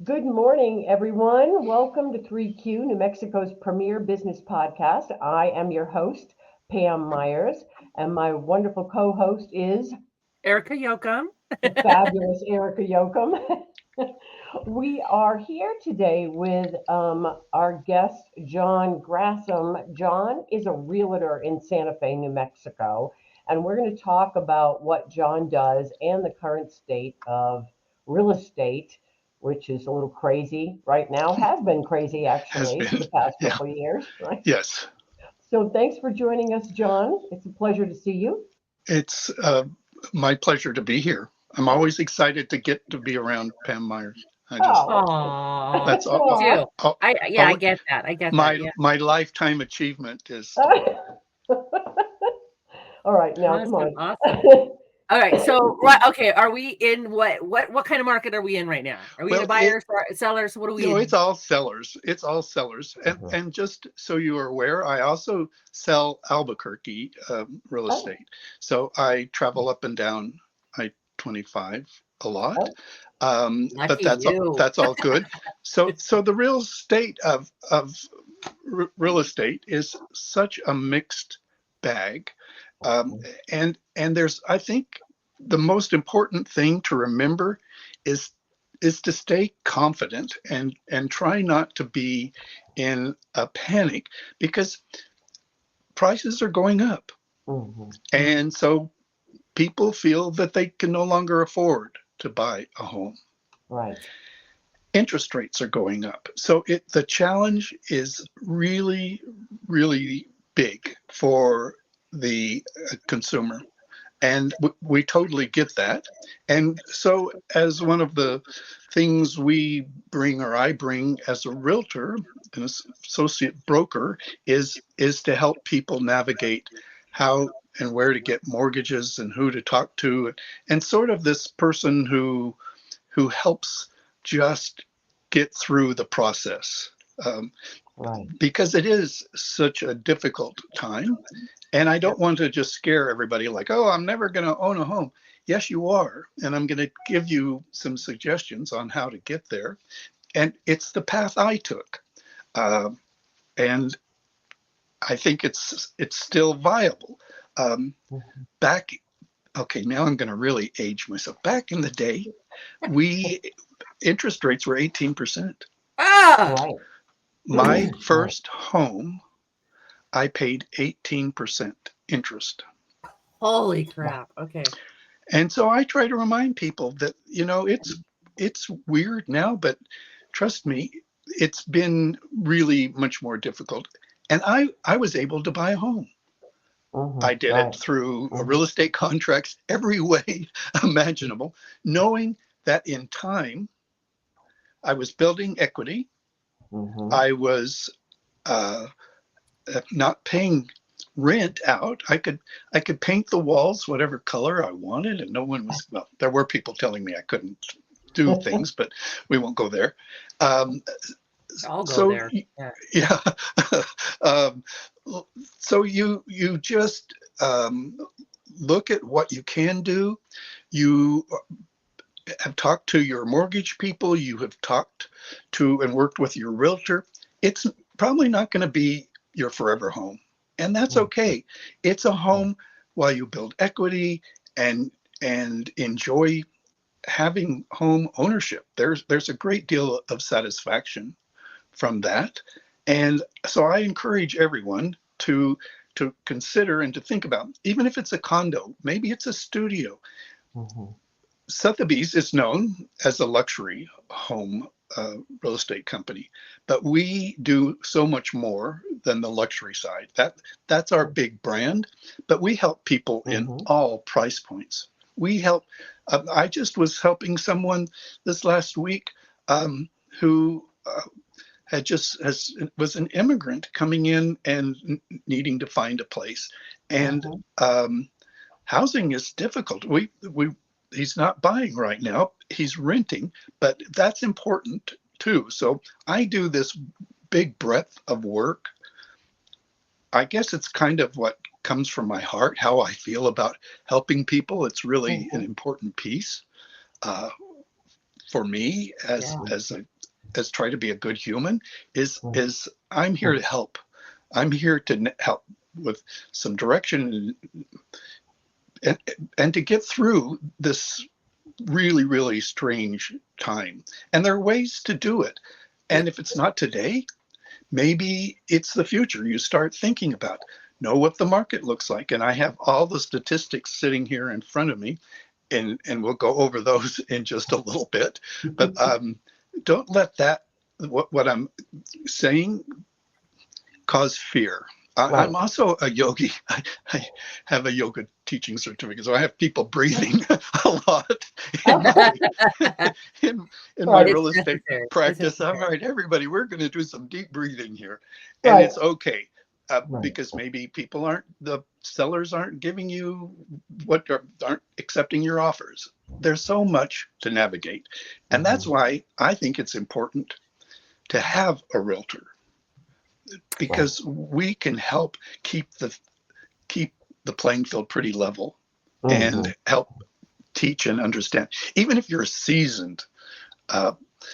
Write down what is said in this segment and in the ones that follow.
Good morning, everyone. Welcome to 3Q, New Mexico's premier business podcast. I am your host, Pam Myers, and my wonderful co host is Erica Yoakum. the fabulous Erica Yoakum. We are here today with our guest, John Grassman. John is a realtor in Santa Fe, New Mexico, and we're going to talk about what John does and the current state of real estate, which is a little crazy right now, has been crazy Has actually for been. the past Yeah. couple of years, right? Yes. So thanks for joining us, John. It's a pleasure to see you. It's my pleasure to be here. I'm always excited to get to be around Pam Myers. I just Oh, Aw, that's me too. all, I all get that. I get that. my Yeah, my lifetime achievement is to be. all right, now come awesome, on. awesome. All right, so right, okay, are we in what kind of market are we in right now? Are we in a Well, it buyers or sellers? What are we it's in? all sellers. It's all sellers. Mhm. And just so you are aware, I also sell Albuquerque real Oh, estate. So I travel up and down I-25 a lot. oh, But Lucky you. that's all good. So the real estate of real estate is such a mixed bag, um, mhm. and there's, I think, the most important thing to remember is to stay confident and try not to be in a panic, because prices are going up, Mhm. and so people feel that they can no longer afford to buy a home. Right. Interest rates are going up. So the challenge is really, really big for the consumer. And we totally get that. And so, as one of the things we bring, or I bring as a realtor, an associate broker, is to help people navigate how and where to get mortgages and who to talk to, and sort of this person who helps just get through the process, um, Right. because it is such a difficult time. And I don't want to just scare everybody like, oh, I'm never going to own a home. Yes, you are. And I'm going to give you some suggestions on how to get there. And it's the path I took. Uh, and I think it's still viable. Um, Mhm. back, okay, now I'm going to really age myself. Back in the day, we interest rates were 18%. Ah, Right. My Right. first home, I paid 18% interest. holy Wow. crap. Okay. And so I try to remind people that, it's weird now, but trust me, it's been really much more difficult. And I was able to buy a home. I did it Right. through real Mhm. estate contracts every way imaginable, knowing that in time I was building equity. Mhm. I was uh, not paying rent out. I could paint the walls whatever color I wanted, and no one was. Well, there were people telling me I couldn't do things, but we won't go there. Um, I'll go so there. Yeah. yeah, um, so you just look at what you can do. You have talked to your mortgage people. You have talked to and worked with your realtor. It's probably not going to be your forever home, and that's Mhm. okay. It's a Right. home while you build equity and enjoy having home ownership. There's a great deal of satisfaction from that, and so I encourage everyone to consider and to think about, even if it's a condo, maybe it's a studio. Mhm. Sotheby's is known as a luxury home real estate company, but we do so much more than the luxury side. That's our big brand, but we help people in Mhm. all price points. We help. I just was helping someone this last week, who had just has was an immigrant coming in and needing to find a place, and Mhm. um, housing is difficult. We he's not buying right now. He's renting, but that's important too. So I do this big breadth of work. I guess it's kind of what comes from my heart, how I feel about helping people. It's really an Mhm. important piece. Uh, for me as try to be a good human is I'm here to help. I'm here to help with some direction and to get through this really, really strange time. And there are ways to do it. And if it's not today, maybe it's the future. You start thinking about, know what the market looks like. And I have all the statistics sitting here in front of me, and we'll go over those in just a little bit. But don't let that, what I'm saying, cause fear. Right. I'm also a yogi. I have a yoga teaching certificate, so I have people breathing a lot in my real estate practice. All right, everybody, we're going to do some deep breathing here, and it's okay because maybe the sellers aren't giving you aren't accepting your offers. There's so much to navigate, and that's why I think it's important to have a realtor, because we can help keep the playing field pretty level and help teach and understand. Even if you're a seasoned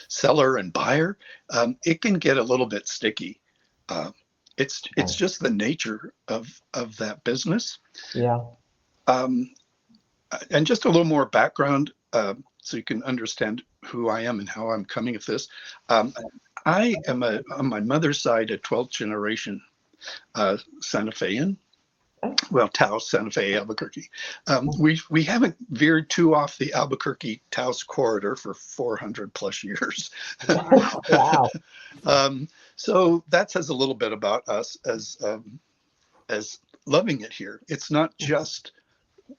seller and buyer, it can get a little bit sticky. It's just the nature of that business. Yeah. And just a little more background so you can understand who I am and how I'm coming at this. I am on my mother's side a 12th generation Santa Fean. Well, Taos, Santa Fe, Albuquerque. We haven't veered too off the Albuquerque Taos corridor for 400 plus years. Wow. So that says a little bit about us as loving it here. It's not just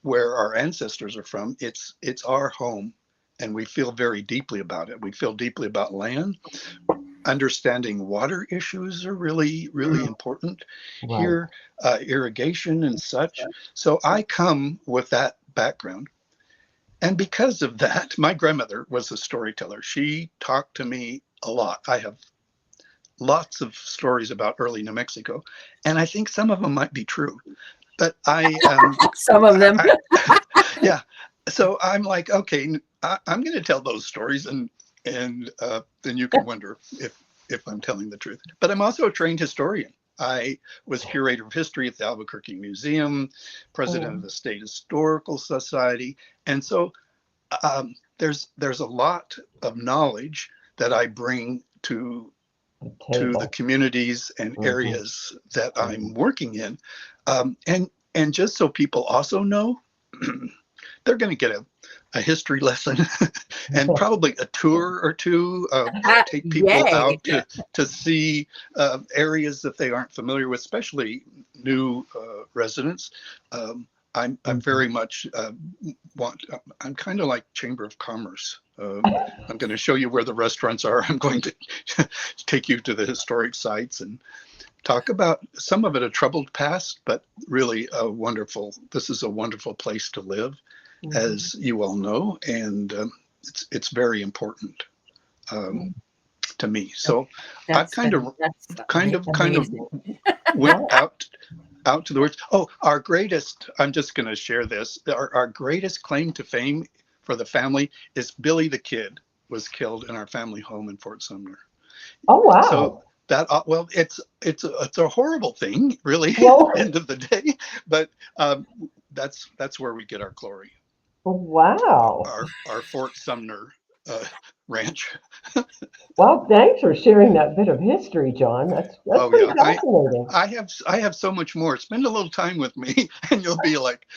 where our ancestors are from. It's our home, and we feel very deeply about it. We feel deeply about land. Understanding water issues are really, really important here, irrigation and such. So I come with that background. And because of that, my grandmother was a storyteller. She talked to me a lot. I have lots of stories about early New Mexico, and I think some of them might be true. But some of them. Yeah. So I'm like, okay, I'm going to tell those stories, and then you can wonder if I'm telling the truth. But I'm also a trained historian. I was curator of history at the Albuquerque Museum, president of the State Historical Society, and so there's a lot of knowledge that I bring to the communities and areas that I'm working in, and just so people also know, they're going to get a history lesson and probably a tour or two, take people out to see areas that they aren't familiar with, especially new residents. I'm very much I'm kind of like Chamber of Commerce. I'm going to show you where the restaurants are. I'm going to take you to the historic sites and talk about some of it a troubled past, but really this is a wonderful place to live, as you all know, and it's very important to me. So I've kind of went out to the words. Oh, our greatest, I'm just going to share this. Our greatest claim to fame for the family is Billy the Kid was killed in our family home in Fort Sumner. Oh, wow. So that, well, it's a horrible thing, really, at the end of the day, but that's where we get our glory. Wow. Our Fort Sumner ranch. Well, thanks for sharing that bit of history, John. That's pretty fascinating. I have so much more. Spend a little time with me, and you'll be like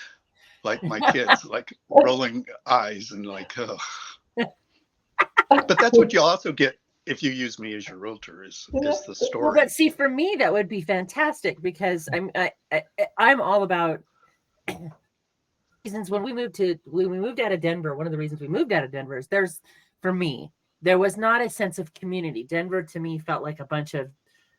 my kids, like rolling eyes and like, oh. But that's what you also get if you use me as your realtor is the story. Well, but see, for me, that would be fantastic because I'm all about reasons when we moved out of Denver. One of the reasons we moved out of Denver is there was not a sense of community. Denver to me felt like a bunch of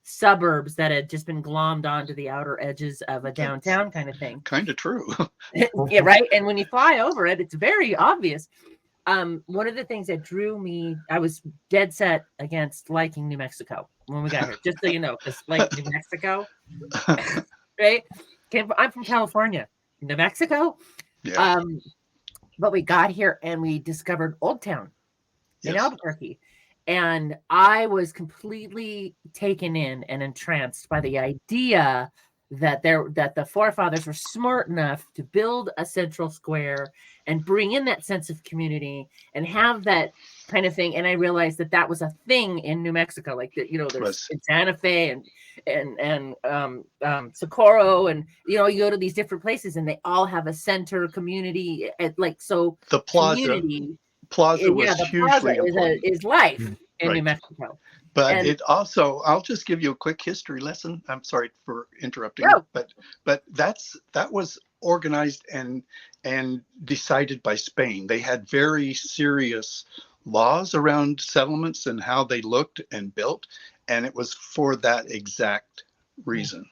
suburbs that had just been glommed onto the outer edges of a downtown kind of thing. Kind of true. Yeah, right. And when you fly over it, it's very obvious. One of the things that drew me, I was dead set against liking New Mexico when we got here, just so you know, because like New Mexico, right? I'm from California, New Mexico. Yeah. But we got here and we discovered Old Town. in Yes. Albuquerque. And I was completely taken in and entranced by the idea that the forefathers were smart enough to build a central square and bring in that sense of community and have that kind of thing. And I realized that that was a thing in New Mexico, like that, there's Was in Santa Fe and Socorro, and you go to these different places and they all have a center community, like so the plaza. community. Plaza Yeah, was the plaza hugely important. is life in New Right. Mexico. But And it also, I'll just give you a quick history lesson. I'm sorry for interrupting, oh, but that was organized and decided by Spain. They had very serious laws around settlements and how they looked and built, and it was for that exact reason.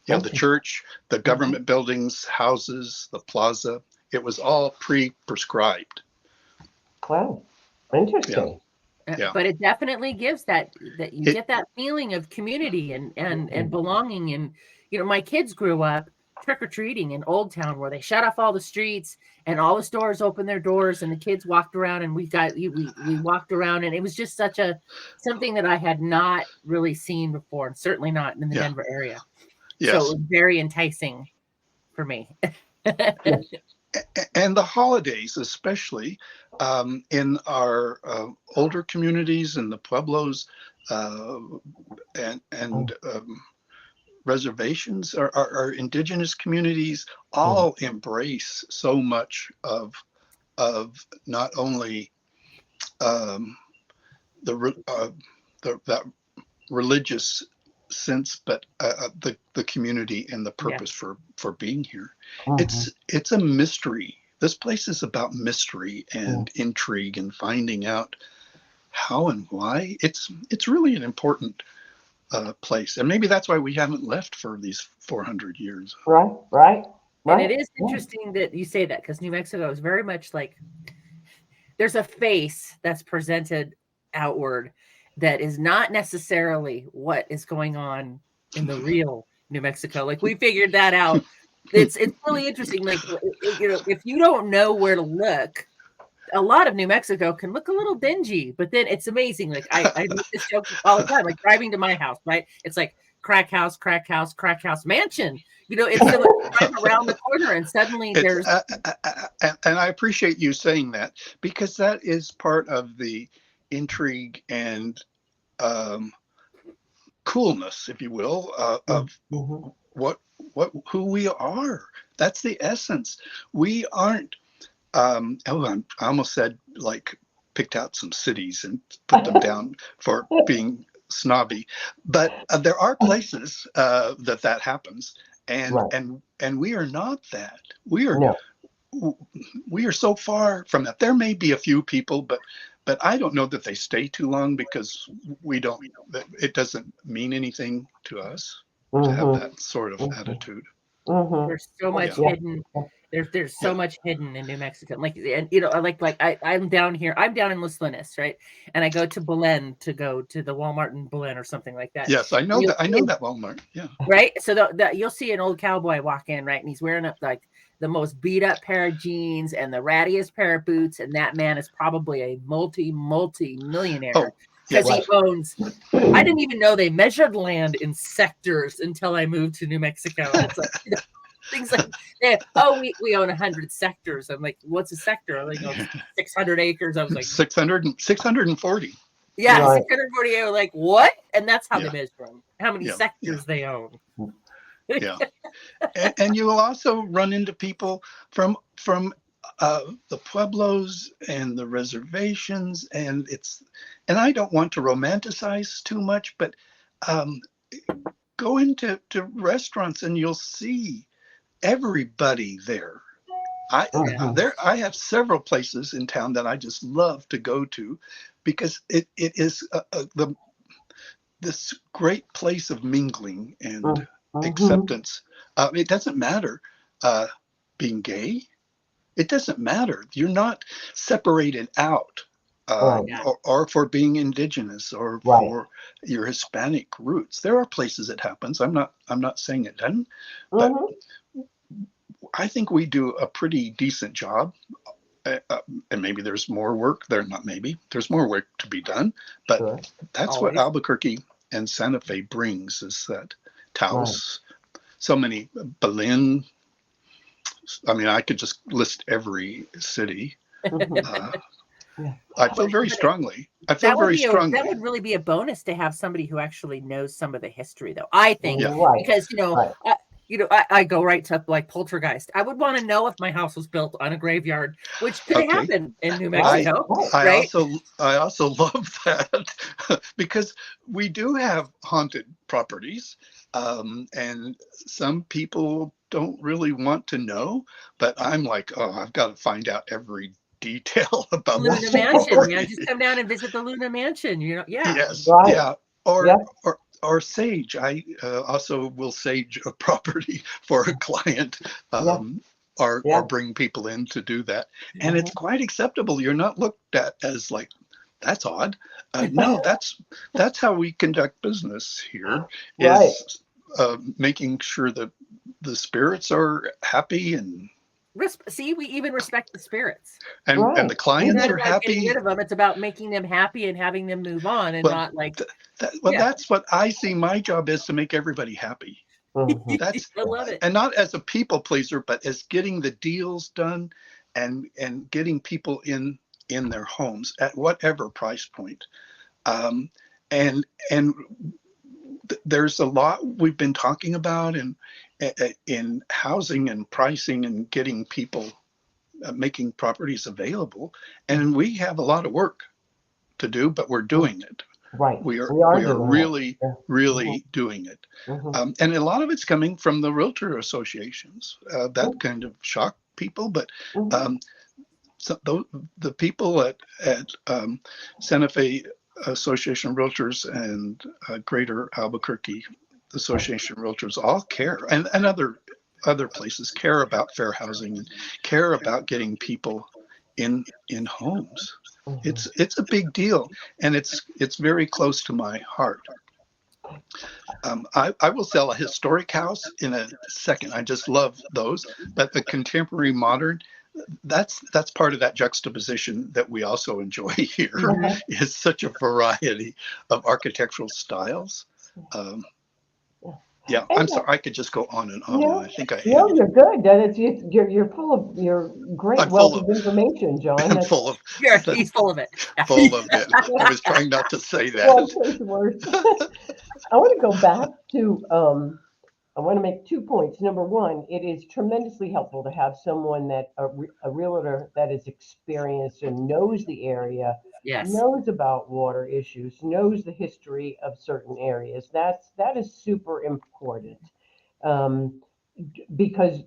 The church, the government buildings, houses, the plaza, it was all pre-prescribed. Wow, interesting. Yeah. but it definitely gives that you get that feeling of community and belonging. And my kids grew up trick-or-treating in Old Town, where they shut off all the streets and all the stores opened their doors and the kids walked around, and we walked around, and it was just something that I had not really seen before, and certainly not in the Denver area. Yes. So it was very enticing for me. And the holidays, especially in our older communities in the pueblos and reservations, our indigenous communities all embrace so much of not only that religious sense, but the community and the purpose for being here. It's a mystery. This place is about mystery and intrigue and finding out how and why. It's really an important place, and maybe that's why we haven't left for these 400 years. Right. And it is interesting that you say that, because New Mexico is very much like, there's a face that's presented outward that is not necessarily what is going on in the real New Mexico. Like, we figured that out. It's really interesting. Like, if you don't know where to look, a lot of New Mexico can look a little dingy, but then it's amazing. Like, I make this joke all the time, like driving to my house, right? It's like crack house, mansion. It's like drive around the corner and suddenly there's. And I appreciate you saying that, because that is part of the intrigue and coolness, if you will, of who we are. That's the essence. We aren't. I almost said, like, picked out some cities and put them down for being snobby, but there are places that happens, and we are not that. We are so far from that. There may be a few people, but I don't know that they stay too long, because it doesn't mean anything to us to have that sort of attitude. There's so much hidden. There's so much hidden in New Mexico. Like, and I'm down here. I'm down in Los Lunas, right? And I go to Belen to go to the Walmart in Belen or something like that. Yes, I know that. I know that Walmart. Yeah. Right. So you'll see an old cowboy walk in, right, and he's wearing up like the most beat up pair of jeans and the rattiest pair of boots, and that man is probably a multi-millionaire. Because he owns. I didn't even know they measured land in sectors until I moved to New Mexico. It's like, things like, we own 100 sectors. I'm like, what's a sector? I'm like, 600 acres. I was like, 640. Yeah, 640. I was like, what? And that's how they measure them. How many sectors they own. Yeah. And you will also run into people from the pueblos and the reservations, and I don't want to romanticize too much, but go into restaurants and you'll see everybody there. I have several places in town that I just love to go to, because it is this great place of mingling and acceptance. It doesn't matter being gay. It doesn't matter. You're not separated out, or for being indigenous, or for your Hispanic roots. There are places it happens. I'm not saying it doesn't, but I think we do a pretty decent job and maybe there's more work there. Not maybe there's more work to be done, but Sure. that's what Always. Albuquerque and Santa Fe brings, is that Right. Taos, so many, Berlin. I mean, I could just list every city. Mhm. Uh, Yeah. I feel But very but strongly. I feel that would very be that strongly. would really be a bonus to have somebody who actually knows some of the history, though. I think, Yeah. Right. because Right. I go right to like poltergeist. I would want to know if my house was built on a graveyard, which could Okay. happen in New Right. Mexico, Right. right? I also love that because we do have haunted properties, and some people don't really want to know, but I'm like, oh, I've got to find out every detail about Luna this Mansion, yeah, property. just come down and visit the Luna Mansion. Yeah, Yes, Right. yeah, or Yep. or sage. I also will sage a property for a client, Yeah. or Yeah. bring people in to do that, and it's Mhm. quite acceptable. You're not looked at as like, that's odd. No, that's how we conduct business here. Right. Is making sure that the spirits are happy, see, we even respect the spirits. and Right. the It's clients not Mhm. are about getting rid happy. of them. It's about making them happy and having them move on, and Well, not like, well, yeah, that's what I see. My job is to make everybody happy. Mhm. That's I love it. and not as a people pleaser, but as getting the deals done, and getting people in their homes at whatever price point. Um, and there's a lot we've been talking about in housing and pricing and getting people, making properties available, and we have a lot of work to do, but we're doing it. Right. we are We are we are doing it. really Yeah. Mhm. really doing it. Mhm. And a lot of it's coming from the realtor associations. That Mhm. kind of shocked people, but Mhm. um, so the people at Santa Fe Association of Realtors and Greater Albuquerque Association of Realtors all care, and other places care about fair housing and care about getting people in homes. Mhm. It's a big deal, and it's very close to my heart. I will sell a historic house in a second. I just love those. But the contemporary modern, that's part of that juxtaposition that we also enjoy here, Mhm. is such a variety of architectural styles. Um, Yeah. yeah, And I'm sorry. I could just go on and on, and no, I think I no, am. you're good. That you're full of your great I'm full wealth of of information, John. I'm That's Yeah, the, he's full of it. full of it. I was trying not to say one that. place worse. I want to go back to I want to make 2 points. Number one, it is tremendously helpful to have someone that a realtor that is experienced and knows the area, Yes. knows about water issues, knows the history of certain areas. That is super important, um, because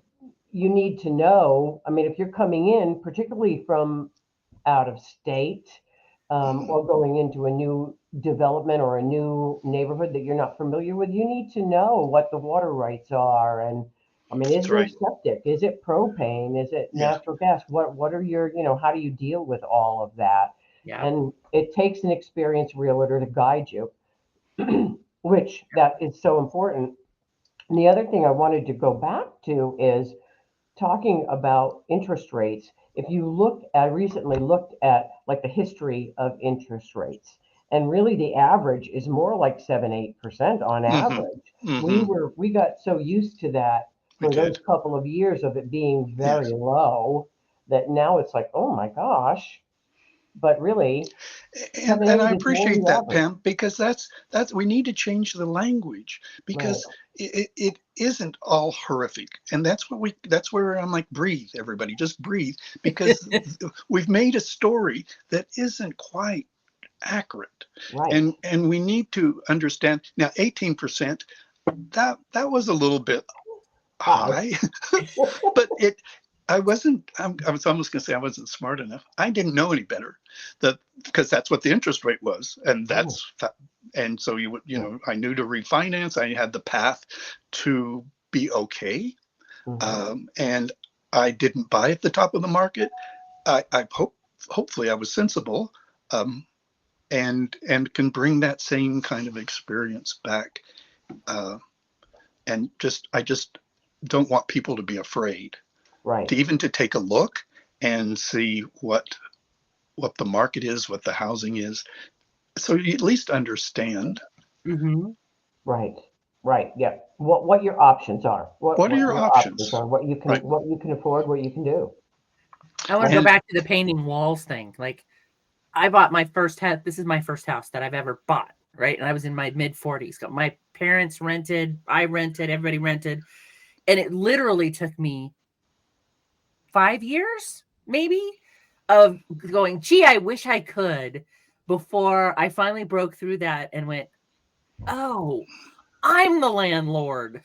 you need to know. I mean, if you're coming in, particularly from out of state, Mhm. or going into a new development or a new neighborhood that you're not familiar with, you need to know what the water rights are. And I mean, is That's there right. septic? Is it propane? Is it Yeah. natural gas? What are your, how do you deal with all of that? Yeah. And it takes an experienced realtor to guide you, which that is so important. And the other thing I wanted to go back to is talking about interest rates. If you look, I recently looked at like the history of interest rates, and really the average is more like 7, 8% on Hmm. average. We Hmm. were we got so used to that We for those did. couple of years of it being very Yes. low, that now it's like, oh my gosh. But really, seven, And I eight is more appreciate the that, average. Pam, because that's we need to change the language, Right. because it isn't all horrific, and that's where I'm like, breathe, everybody, just breathe, because we've made a story that isn't quite accurate, Right. and we need to understand now. 18%, that was a little bit Hi. high, but I was almost going to say I wasn't smart enough. I didn't know any better, that because that's what the interest rate was, and Mm, and so mm, I knew to refinance. I had the path to be okay, mhm. and I didn't buy at the top of the market. I hopefully I was sensible, um, and can bring that same kind of experience back, uh, and I just don't want people to be afraid Right. to even to take a look and see what the market is, what the housing is, so you at least understand. Mm-hmm. Right. Right. Yeah. What your options are. What are What your your options options? are. Right. What you can afford. What you can do. I want to go And back to the painting walls thing. Like, I bought my first house. This is my first house that I've ever bought, right? And I was in my mid 40s. My parents rented, I rented, everybody rented. And it literally took me 5 years, maybe, of going, gee, I wish I could, before I finally broke through that and went, oh, I'm the landlord.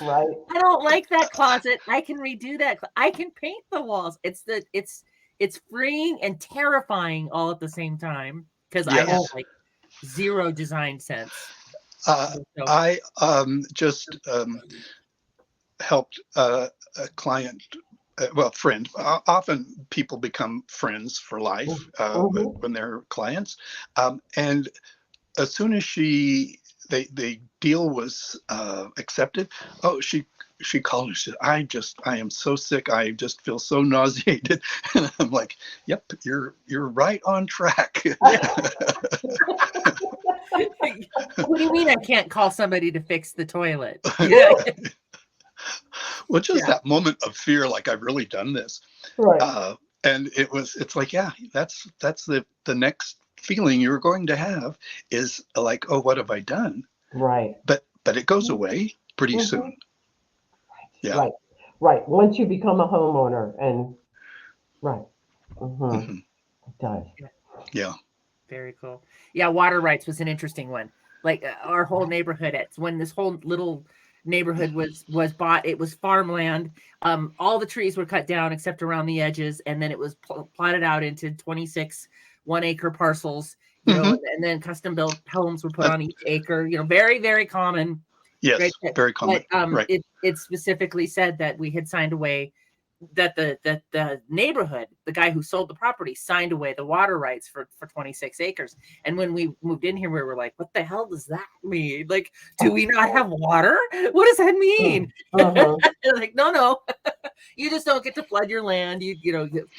Right. I don't like that closet. I can redo that. I can paint the walls. It's freeing and terrifying all at the same time because I have yes, like zero design sense. So, I just helped a client, well, friend. Often people become friends for life Mm-hmm. when they're clients, and as soon as the deal was accepted, oh, she called and she said, I am so sick. I just feel so nauseated. And I'm like, yep, you're right on track. what do you mean I can't call somebody to fix the toilet? Yeah, Well, just yeah. that moment of fear, like I've really done this. Right. And it's like, yeah, that's the next feeling you're going to have, is like, oh, what have I done? Right. But it goes away pretty Mm-hmm. soon. Yeah. Right. Right. Once you become a homeowner, and right. Mm-hmm. Hmm. It does. Yeah. Very cool. Yeah, water rights was an interesting one. Like our whole neighborhood, it's when this whole little neighborhood was bought. It was farmland. All the trees were cut down except around the edges, and then it was plotted out into 26 1 acre parcels. Hmm. And then custom built homes were put on each acre. Very very common. Right, Yes, very common. but Right. it specifically said that we had signed away that the neighborhood, the guy who sold the property, signed away the water rights for 26 acres. And when we moved in here, we were like, what the hell does that mean? Like, do we not have water? What does that mean? Mm-hmm. Like, no, you just don't get to flood your land.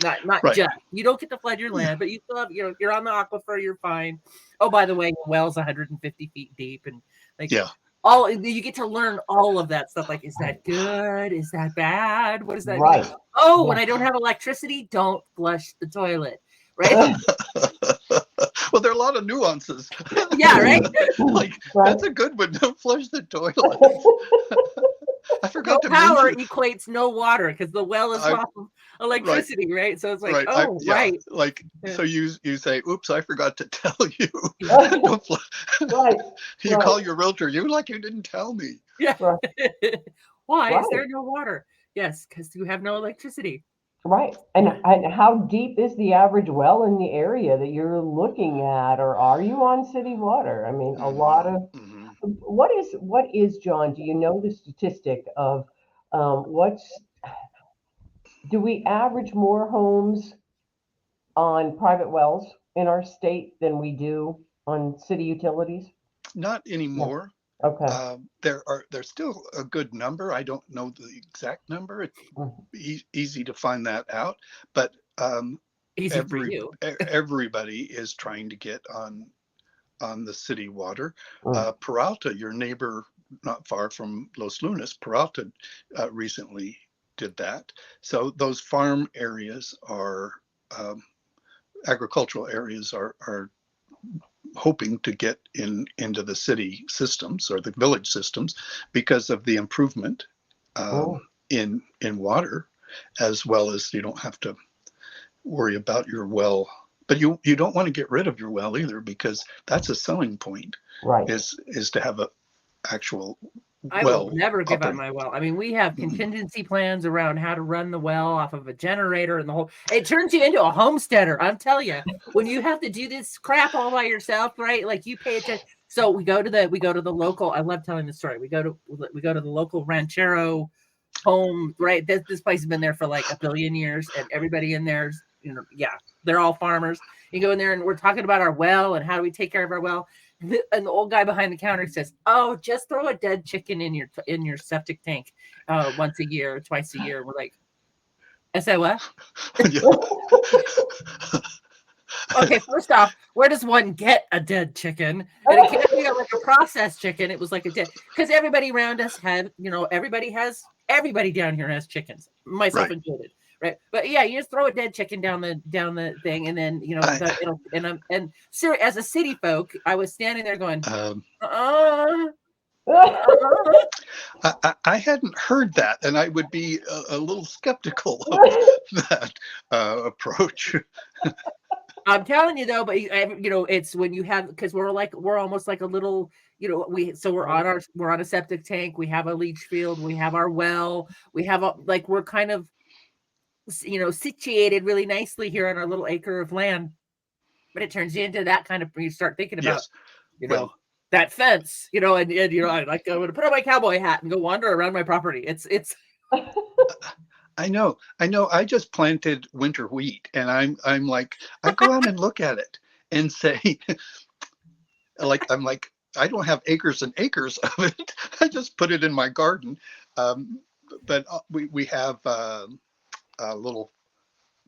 Not Right. just, you don't get to flood your land, but you still have, you're on the aquifer, you're fine. Oh, by the way, the well's 150 feet deep, and like, Yeah. all you get to learn all of that stuff. Like, is that good? Is that bad? What does that mean? Right. Oh, when Yeah. I don't have electricity, don't flush the toilet. Right? Well, there are a lot of nuances. Yeah, right? Like, Right. that's a good one. Don't flush the toilet. I No forgot to power mention. equates no water because the well is I off of Right. electricity, right? So it's like, Right. oh, Yeah. right. Like, Yeah. so you say, oops, I forgot to tell you. Yeah. Don't Right. you Right. call your realtor, you didn't tell me. Yeah. Right. Why is there Right. no water? Yes, because you have no electricity. Right. And how deep is the average well in the area that you're looking at, or are you on city water? I mean, a lot Hmm. of Hmm. what is John? Do you know the statistic of what's do we average more homes on private wells in our state than we do on city utilities? Not Yeah. anymore. Okay. There's still a good number. I don't know the exact number. It's Mm, easy to find that out, but Easy for every you. everybody is trying to get on the city water. mm. Peralta, your neighbor not far from Los Lunas, Peralta recently did that. So those farm areas are agricultural areas are hoping to get into the city systems or the village systems because of the improvement Mm. in water, as well as you don't have to worry about your well. But you don't want to get rid of your well either, because that's a selling point, Right. is to have a actual I will well never give up operating. my well. I mean, we have contingency plans around how to run the well off of a generator and the whole. It turns you into a homesteader. I'm telling you, when you have to do this crap all by yourself, right? Like, you pay attention. So we go to the local. I love telling the story. We go to the local ranchero home, right? This place has been there for like a billion years, and everybody in there's, yeah, they're all farmers. You go in there, and we're talking about our well and how do we take care of our well. And the old guy behind the counter says, "Oh, just throw a dead chicken in your septic tank once a year, twice a year." We're like, I said what? Yeah. Okay, first off, where does one get a dead chicken? And it can't be like a processed chicken. It was like a dead, because everybody around us had, everybody down here has chickens, myself Right. included, right? But yeah, you just throw a dead chicken down the thing, and then I, and as a city folk, I was standing there going, um, uh, uh, I hadn't heard that, and I would be a little skeptical of that approach. I'm telling you though, but it's when you have, because we're almost like a little, we're on a septic tank, we have a leach field, we have our well, we have we're kind of situated really nicely here on our little acre of land, but it turns into that kind of, you start thinking about, Yes. you know, Well, that fence, I'm going to put on my cowboy hat and go wander around my property. It's I know. I just planted winter wheat, and I'm like, I go out and look at it and say, I'm like, I don't have acres and acres of it. I just put it in my garden. Um, but we have a little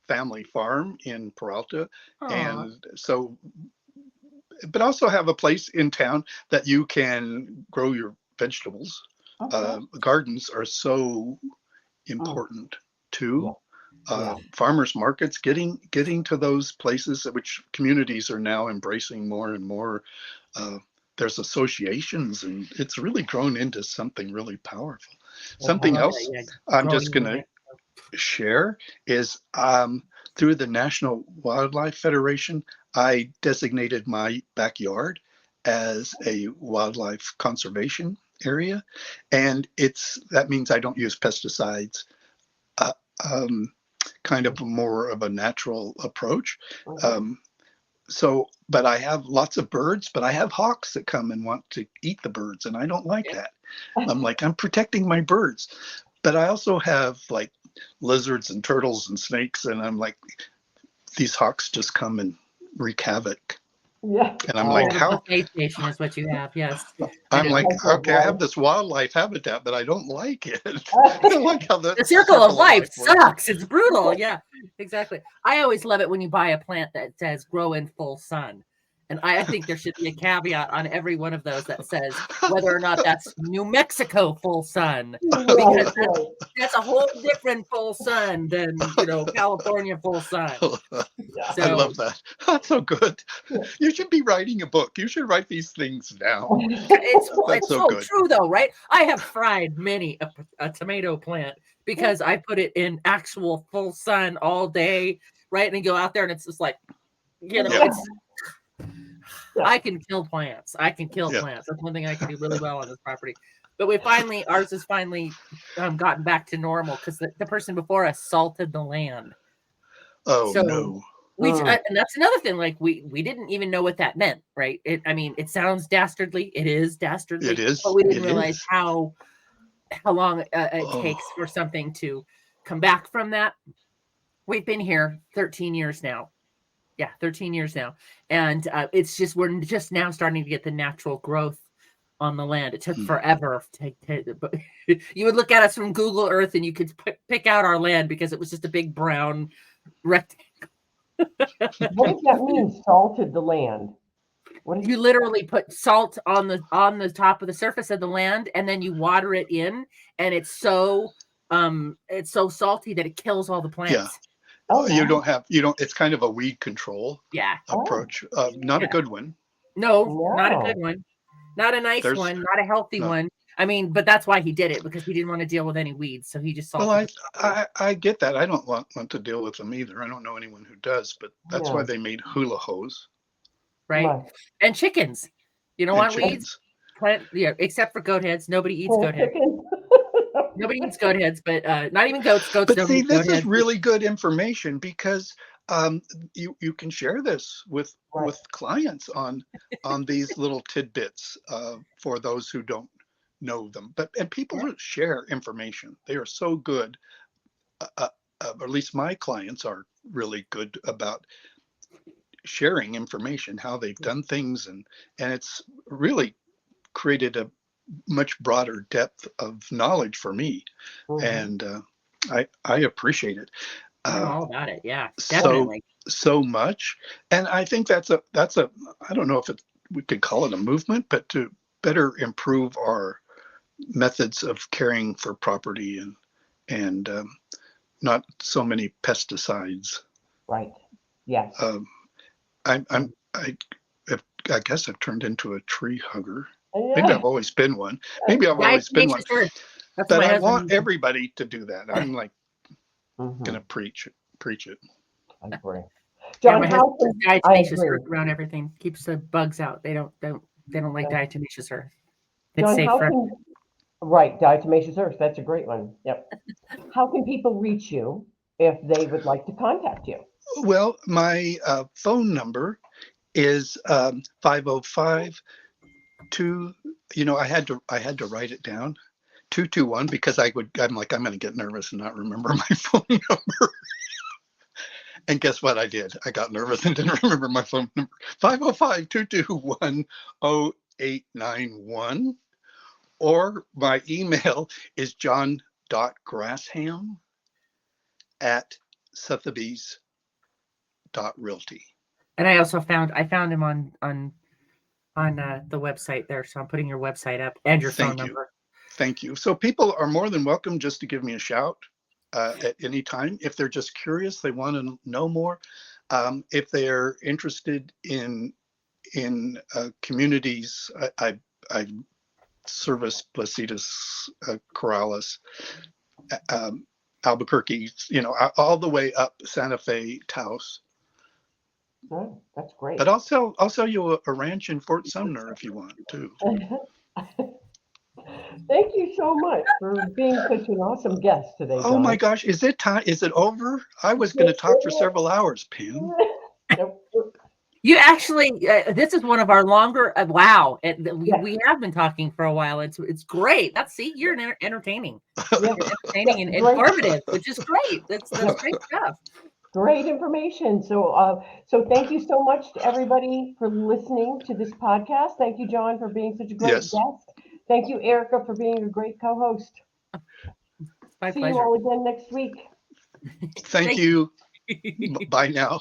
family farm in Peralta, Aw. and so, but also have a place in town that you can grow your vegetables. Okay. Gardens are so Mm. important too. Yeah. Farmers markets, getting to those places, which communities are now embracing more and more. Uh, there's associations, and it's really grown into something really powerful. I Something love that. else Yeah, I'm growing just in going New to Mexico. share is through the National Wildlife Federation, I designated my backyard as a wildlife conservation area, and that means I don't use pesticides. Uh, um, Kind of more of a natural approach. Mhm. Um, but I have lots of birds, but I have hawks that come and want to eat the birds, and I don't like Yeah. that. I'm like, I'm protecting my birds. But I also have like lizards and turtles and snakes, and I'm like, these hawks just come and wreak havoc. Yeah. And I'm You like, have Oh, a how? buffet station is what you have. Yes, I I'm know. like, cycle of okay, I life. have this wildlife habitat, but I don't like it. I don't like how the The circle of circle of life life works. sucks. It's brutal. Yeah, exactly. I always love it when you buy a plant that says grow in full sun. And I think there should be a caveat on every one of those that says whether or not that's New Mexico full sun, Right, because right. that's a whole different full sun than California full sun. Yeah. I So love that. That's so good. You should be writing a book. You should write these things down. That's it's so so good. true though, right? I have fried many a tomato plant because I put it in actual full sun all day, right? And then go out there and it's just like, Yeah, it's Yeah. I can kill plants. I can kill yeah. plants. That's one thing I can do really well on this property. But ours has finally gotten back to normal because the person before us salted the land. Oh So no. Mm. and that's another thing. Like we didn't even know what that meant, right? I mean, it sounds dastardly. It is It dastardly, but is. we didn't It realize is. how long it Oh. takes for something to come back from that. We've been here 13 years now. Yeah, 13 years now, and we're just now starting to get the natural growth on the land. It took Hmm. forever but you would look at us from Google Earth and you could pick out our land because it was just a big brown rectangle. What does that mean? Salted the land. What is? You literally put salt on the top of the surface of the land, and then you water it in, and it's so salty that it kills all the Yeah. plants. Oh wow. You don't, it's kind of a weed control Yeah, Oh approach. Not a yeah. good one. No, not a good no. one. Not a nice There's one, not a healthy no. one. I mean, but that's why he did it, because he didn't want to deal with any weeds, so he just Well, salted the property, I get that. I don't want to deal with them either. I don't know anyone who does, but that's why Yeah. they made hula hose right? Right. And chickens. You don't and want weeds? chickens. Plant, yeah, except for goat heads. Nobody eats Whole goat heads. chicken. Nobody eats goat heads, but not even goats. Goats But don't see, eat goat this is heads. really good information because you can share this Right. with clients on these little tidbits for those who don't know them. And people Yeah. who share information, they are so good. Or at least my clients are really good about sharing information, how they've done things, and it's really created a much broader depth of knowledge for me. Mhm. And I appreciate it. I'm all about it. Yeah, So definitely. so much, and I think that's a I don't know if we could call it a movement, but to better improve our methods of caring for property and not so many pesticides. Right. Yes. I I guess I've turned into a tree hugger. Maybe Yeah. I've always been one. Maybe I've always been one. Diatomaceous earth. That's what But my I husband want uses. everybody to do that. I'm like Hmm. gonna preach it. I agree. Yeah, John, my husband how puts can I diatomaceous agree? earth around everything. Keeps the bugs out. They don't like diatomaceous earth. It's John, safe how for. can right, diatomaceous earth, that's a great one. Yep. How can people reach you if they would like to contact you? Well, my phone number is 505 2. I had to write it down. 221 because I'm like I'm gonna get nervous and not remember my phone number. And guess what I did? I got nervous and didn't remember my phone number. 505-221-0891. Or my email is john.grassham@sotheby's.realty. And I found him on the website there. So I'm putting your website up and your phone Thank you. number. Thank you. So people are more than welcome just to give me a shout at any time. If they're just curious, they want to know more. If they're interested in communities, I service Placitas, Corrales, Albuquerque, all the way up Santa Fe, Taos. Oh, that's great. But I'll sell you a ranch in Fort Sumner if you want to. Thank you so much for being such an awesome guest today, Oh my John. gosh, is it time? Is it over? I was going to talk for several hours, Pam. Nope. You actually, this is one of our longer. Wow, we, Yes. we have been talking for a while. It's great. You're entertaining. Yes. You're entertaining and Great. informative, which is great. That's Yep. great stuff. Great information. So thank you so much to everybody for listening to this podcast. Thank you, John, for being such a great Yes. guest. Thank you, Erica, for being a great co-host. My See you pleasure. all again next week. Thank Thank you. you. Bye now.